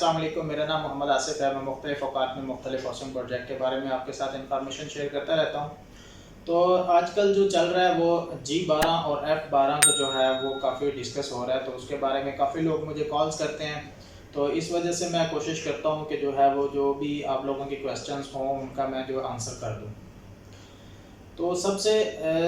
अस्सलाम वालेकुम। मेरा नाम मोहम्मद आसिफ है। मैं मुख्तलिफ़ औक़ात में मुख्तलिफ़ हाउसिंग प्रोजेक्ट के बारे में आपके साथ इंफॉर्मेशन शेयर करता रहता हूँ। तो आजकल जो चल रहा है वो G12 और F12 का जो है वो काफ़ी डिस्कस हो रहा है, तो उसके बारे में काफ़ी लोग मुझे कॉल्स करते हैं। तो इस वजह से मैं कोशिश करता हूँ कि जो है वो जो भी आप लोगों के क्वेश्चंस हों उनका मैं जो आंसर कर दूँ। तो सबसे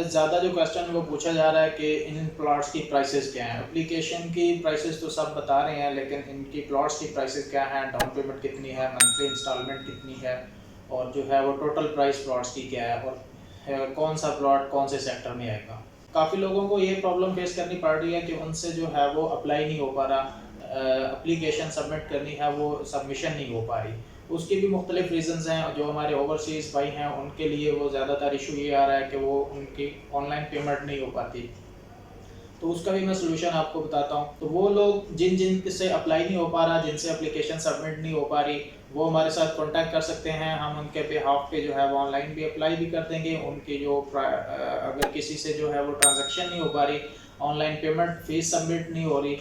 ज़्यादा जो क्वेश्चन वो पूछा जा रहा है कि इन प्लॉट्स की प्राइसेस क्या हैं। एप्लीकेशन की प्राइसेस तो सब बता रहे हैं, लेकिन इनकी प्लॉट्स की प्राइसेस क्या हैं, डाउन पेमेंट कितनी है, मंथली इंस्टॉलमेंट कितनी है, और जो है वो टोटल प्राइस प्लॉट्स की क्या है, और कौन सा प्लॉट कौन से सेक्टर में आएगा। काफ़ी लोगों को ये प्रॉब्लम फेस करनी पड़ रही है कि उनसे जो है वो अप्लाई नहीं हो पा रहा, एप्लीकेशन सबमिट करनी है वो सबमिशन नहीं हो पा रही। उसके भी मुख्तलिफ रीज़न्स हैं। जो हमारे ओवरसीज़ भाई हैं उनके लिए वो ज़्यादातर इशू ये आ रहा है कि वो उनकी ऑनलाइन पेमेंट नहीं हो पाती, तो उसका भी मैं सोल्यूशन आपको बताता हूँ। तो वो लोग जिन से अप्लाई नहीं हो पा रहा, जिनसे एप्लीकेशन सबमिट नहीं हो पा रही, वो हमारे साथ कांटेक्ट कर सकते हैं। हम उनके बिहाफ पे जो है वो ऑनलाइन भी अप्लाई भी कर देंगे। उनकी जो अगर किसी से जो है वो ट्रांजैक्शन नहीं हो पा रही, ऑनलाइन पेमेंट फ़ीस सबमिट नहीं हो रही,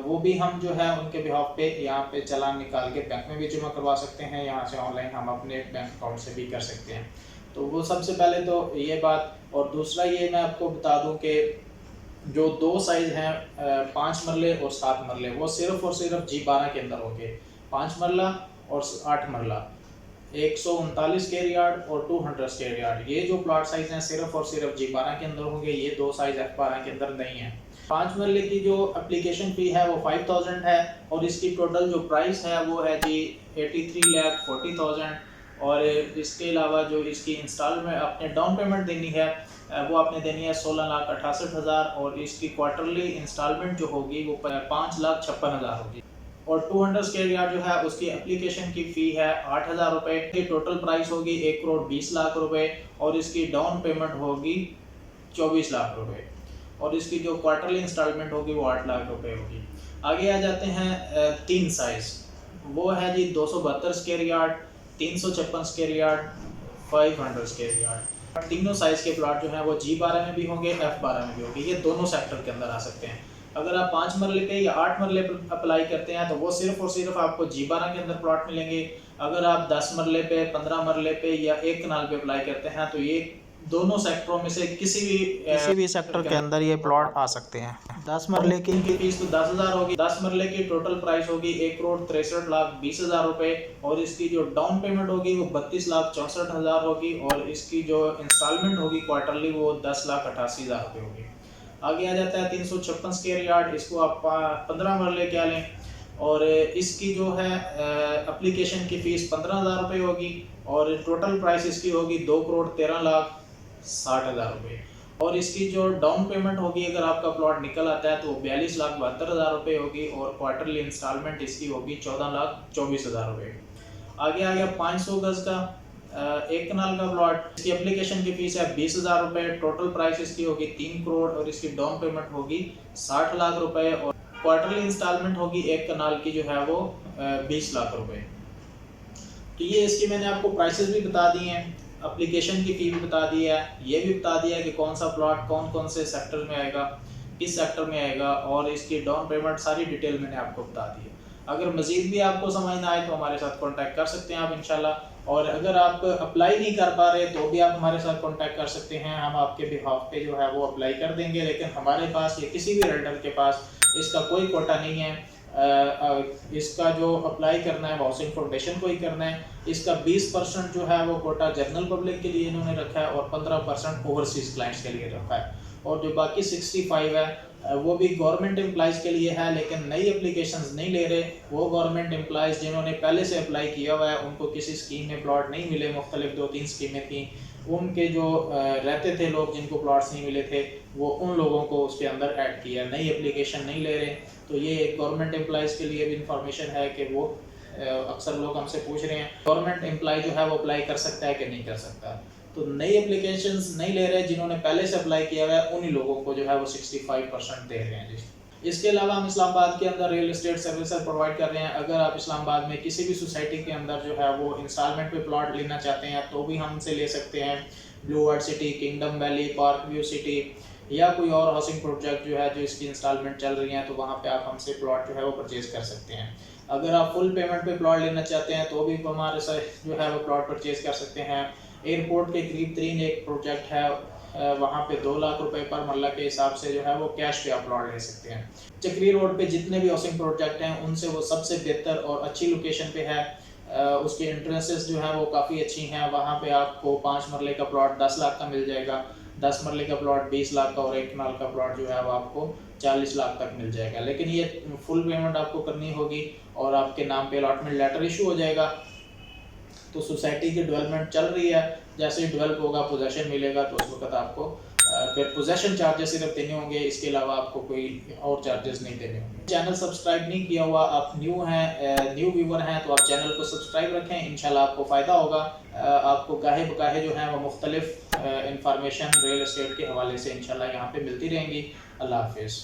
वो भी हम जो है उनके बिहाफ पे यहाँ पे चालान निकाल के बैंक में भी जमा करवा सकते हैं। यहाँ से ऑनलाइन हम अपने बैंक अकाउंट से भी कर सकते हैं। तो वो सबसे पहले तो ये बात। और दूसरा ये मैं आपको बता दूं कि जो दो साइज़ हैं 5 मरले और 7 मरले, वो सिर्फ़ और सिर्फ G12 के अंदर होंगे। 5 मरला और 8 मरला, 139 स्क्वायर यार्ड और 200 स्क्वायर यार्ड, ये जो प्लॉट साइज़ हैं सिर्फ और सिर्फ G12 के अंदर होंगे। ये दो साइज़ F12 के अंदर नहीं है। 5 मरले की जो एप्लीकेशन फ़ी है वो 5000 है, और इसकी टोटल जो प्राइस है वो है जी 83,40,000। और इसके अलावा जो इसकी इंस्टॉलमेंट आपने डाउन पेमेंट देनी है वो आपने देनी है 16,68,000, और इसकी क्वार्टरली इंस्टॉलमेंट जो होगी वो 5,56,000 होगी। और 200 स्क्वायर यार्ड जो है उसकी एप्लीकेशन की फ़ी है 8,000 रुपये की। टोटल प्राइस होगी 1,20,00,000 रुपये, और इसकी डाउन पेमेंट होगी 24 लाख रुपये, और इसकी जो क्वार्टरली इंस्टॉलमेंट होगी वो 8 लाख रुपये होगी। आगे आ जाते हैं 3 साइज़, वो है जी 272 square yard, 356 square yard, 500 square yard. तीनों साइज़ के प्लॉट जो हैं वो G12 में भी होंगे, F12 में भी होंगे। ये दोनों सेक्टर के अंदर आ सकते हैं। अगर आप 5 मरले पे या 8 मरले पे अप्लाई करते हैं तो वो सिर्फ और सिर्फ आपको G12 के अंदर प्लॉट मिलेंगे। अगर आप 10 मरले पे, 15 मरले पे या 1 कनाल पे अप्लाई करते हैं तो ये दोनों सेक्टरों में से किसी भी सेक्टर के अंदर ये प्लॉट आ सकते हैं। 10 मरले की इनकी फीस तो 10,000 होगी। 10 मरले की टोटल प्राइस होगी 1,63,20,000 रुपये, और इसकी जो डाउन पेमेंट होगी वो 32,64,000 होगी, और इसकी जो इंस्टॉलमेंट होगी क्वार्टरली वो 10,88,000 रुपये होगी। आगे आ जाता है 356 स्क्वायर यार्ड, इसको आप 15 मरले क्या लें, और इसकी जो है एप्लीकेशन की फ़ीस 15,000 रुपये होगी, और टोटल प्राइस इसकी होगी 2,13,60,000 रुपये। और इसकी जो डाउन पेमेंट होगी अगर आपका प्लॉट निकल आता है तो 42,72,000 रुपये होगी, और क्वार्टरली इंस्टॉलमेंट इसकी होगी 14,24,000 रुपये। आगे आ गया 500 गज़ का 1 कनाल का प्लॉट, इसकी एप्लीकेशन की फ़ीस है 20,000 रुपये, टोटल प्राइस इसकी होगी 3 करोड़, और इसकी डाउन पेमेंट होगी 60 लाख रुपये, और क्वार्टरली इंस्टॉलमेंट होगी 1 कनाल की जो है वो 20 लाख रुपये। तो ये इसकी मैंने आपको प्राइसेस भी बता दी हैं, एप्लीकेशन की फ़ी भी बता दी है, ये भी बता दिया है कि कौन सा प्लॉट कौन कौन से सेक्टर में आएगा, किस सेक्टर में आएगा, और इसकी डाउन पेमेंट सारी डिटेल मैंने आपको बता दी है। अगर मज़ीद भी आपको समझ ना आए तो हमारे साथ कांटेक्ट कर सकते हैं आप इंशाल्लाह। और अगर आप अप्लाई नहीं कर पा रहे तो भी आप हमारे साथ कांटेक्ट कर सकते हैं, हम आपके बिहाफ पे जो है वो अप्लाई कर देंगे। लेकिन हमारे पास या किसी भी रेंडर के पास इसका कोई कोटा नहीं है। इसका जो अप्लाई करना है वो हाउसिंग फाउंडेशन को ही करना है। इसका 20% जो है वो कोटा जनरल पब्लिक के लिए इन्होंने रखा है, और 15% ओवरसीज़ क्लाइंट्स के लिए रखा है, और जो बाकी 65 है वो भी गवर्नमेंट एम्प्लॉइज़ के लिए है। लेकिन नई एप्लीकेशंस नहीं ले रहे, वो गवर्नमेंट एम्प्लॉइज़ जिन्होंने पहले से अप्लाई किया हुआ है उनको किसी स्कीम में प्लॉट नहीं मिले, मुख्तलिफ 2-3 स्कीमें थी, उनके जो रहते थे लोग जिनको प्लॉट्स नहीं मिले थे वो उन लोगों को उसके अंदर ऐड किया। नई एप्लीकेशन नहीं ले रहे। तो ये एक गवर्नमेंट एम्प्लॉइज़ के लिए भी इंफॉर्मेशन है कि वो अक्सर लोग हमसे पूछ रहे हैं गवर्नमेंट एम्प्लॉय जो है वो अप्लाई कर सकता है कि नहीं कर सकता। तो नई एप्लीकेशंस नहीं ले रहे, जिन्होंने पहले से अप्लाई किया हुआ है उन्हीं लोगों को जो है वो 65% दे रहे हैं जी। इसके अलावा हम इस्लामाबाद के अंदर रियल एस्टेट सर्विसेज प्रोवाइड कर रहे हैं। अगर आप इस्लामाबाद में किसी भी सोसाइटी के अंदर जो है वो इंस्टॉलमेंट पे प्लॉट लेना चाहते हैं तो भी हमसे ले सकते हैं। Blue world city, kingdom valley, park view city, या कोई और हाउसिंग प्रोजेक्ट जो है जो इसकी इंस्टॉलमेंट चल रही है तो वहाँ पे आप हमसे प्लॉट जो है वो परचेज़ कर सकते हैं। अगर आप फुल पेमेंट पे प्लॉट लेना चाहते हैं तो भी हमारे से जो है वो प्लॉट परचेज़ कर सकते हैं। एयरपोर्ट के करीब तरीन एक प्रोजेक्ट है, वहाँ पे 2 लाख रुपए पर मरला के हिसाब से जो है वो कैश पे आप प्लॉट ले सकते हैं। चक्री रोड पे जितने भी हाउसिंग प्रोजेक्ट हैं उनसे वो सबसे बेहतर और अच्छी लोकेशन पे है। उसके एंट्रेंसेस जो हैं वो काफ़ी अच्छी हैं। वहाँ पे आपको 5 मरले का प्लॉट 10 लाख का मिल जाएगा, 10 मरले का प्लॉट 20 लाख का और 1 कनाल का प्लॉट जो है वो आपको 40 लाख तक मिल जाएगा। लेकिन ये फुल पेमेंट आपको करनी होगी और आपके नाम पे अलॉटमेंट लेटर इशू हो जाएगा। तो सोसाइटी की डेवलपमेंट चल रही है, जैसे ही डेवलप होगा पोजेसन मिलेगा तो उस वक्त आपको फिर पोजेसन चार्जेस सिर्फ देने होंगे, इसके अलावा आपको कोई और चार्जेस नहीं देने होंगे। चैनल सब्सक्राइब नहीं किया हुआ, आप न्यू व्यूवर हैं तो आप चैनल को सब्सक्राइब रखें, इंशाल्लाह आपको फ़ायदा होगा। आपको गाहे बगाहे जो हैं वो मुख्तलिफ इंफॉर्मेशन रियल एस्टेट के हवाले से इंशाल्लाह यहाँ पे मिलती रहेंगी। अल्लाह हाफिज़।